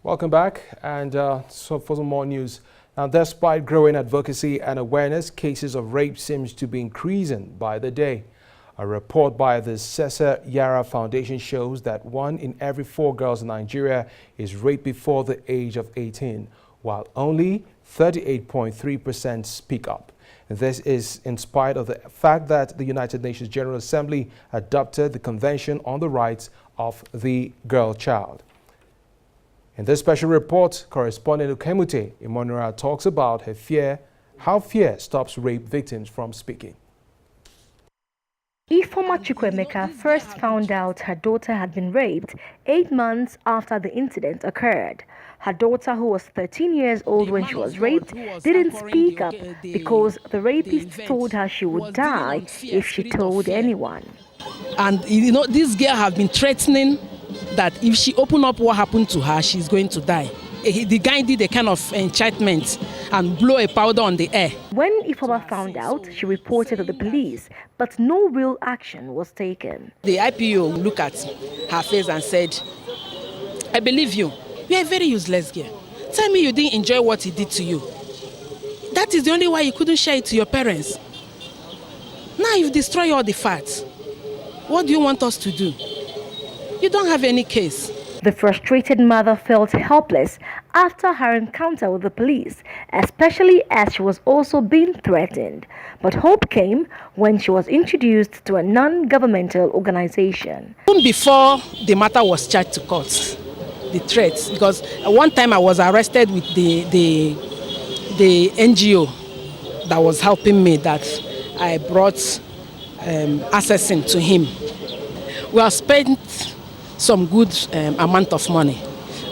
Welcome back, and so for some more news. Now, despite growing advocacy and awareness, cases of rape seems to be increasing by the day. A report by the Cesar Yara Foundation shows that 1 in every 4 girls in Nigeria is raped before the age of 18, while only 38.3% speak up. And this is in spite of the fact that the United Nations General Assembly adopted the Convention on the Rights of the Girl Child. In this special report, correspondent Okemute Imonura talks about how fear stops rape victims from speaking. Ifeoma Chukwuemeka first found out her daughter had been raped 8 months after the incident occurred. Her daughter, who was 13 years old when she was raped, didn't speak up because the rapist told her she would die if she told anyone. And you know, this girl have been threatening that if she open up what happened to her, she's going to die. The guy did a kind of enchantment and blow a powder on the air. When Ifeoma found out, she reported to the police, but no real action was taken. The IPO looked at her face and said, "I believe you. You're a very useless girl. Tell me you didn't enjoy what he did to you. That is the only why you couldn't share it to your parents. Now you've destroyed all the facts. What do you want us to do? You don't have any case." The frustrated mother felt helpless after her encounter with the police, especially as she was also being threatened. But hope came when she was introduced to a non-governmental organization. Even before the matter was charged to court, the threats, because one time I was arrested with the NGO that was helping me, that I brought assessing to him. We have spent some good amount of money,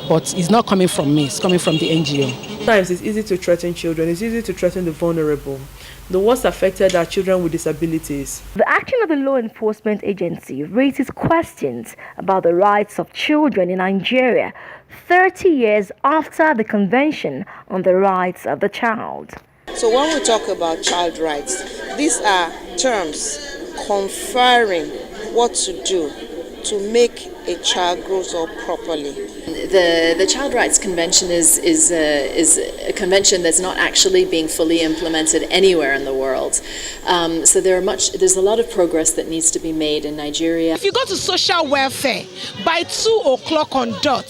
but it's not coming from me, it's coming from the NGO. Sometimes it's easy to threaten children, it's easy to threaten the vulnerable. The worst affected are children with disabilities. The action of the law enforcement agency raises questions about the rights of children in Nigeria 30 years after the Convention on the Rights of the Child. So when we talk about child rights, these are terms conferring what to do to make a child grows up properly. The Child Rights Convention is a convention that's not actually being fully implemented anywhere in the world. So there's a lot of progress that needs to be made in Nigeria. If you go to social welfare by 2 o'clock on dot,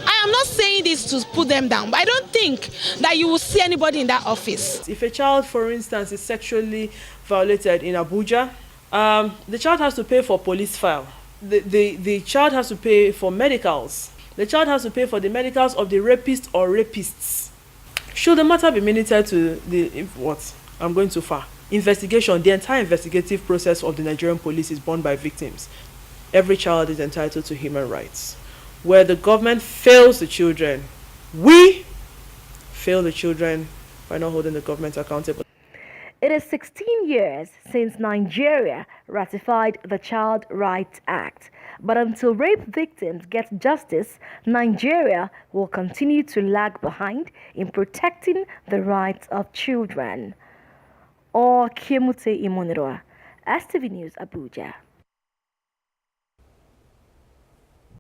I am not saying this to put them down, but I don't think that you will see anybody in that office. If a child, for instance, is sexually violated in Abuja, the child has to pay for police file. The child has to pay for medicals. The child has to pay for the medicals of the rapist or rapists. Should the matter be minuted to I'm going too far. Investigation, the entire investigative process of the Nigerian police is borne by victims. Every child is entitled to human rights. Where the government fails the children, we fail the children by not holding the government accountable. It is 16 years since Nigeria ratified the Child Rights Act. But until rape victims get justice, Nigeria will continue to lag behind in protecting the rights of children. Okemute Imonura, STV News, Abuja.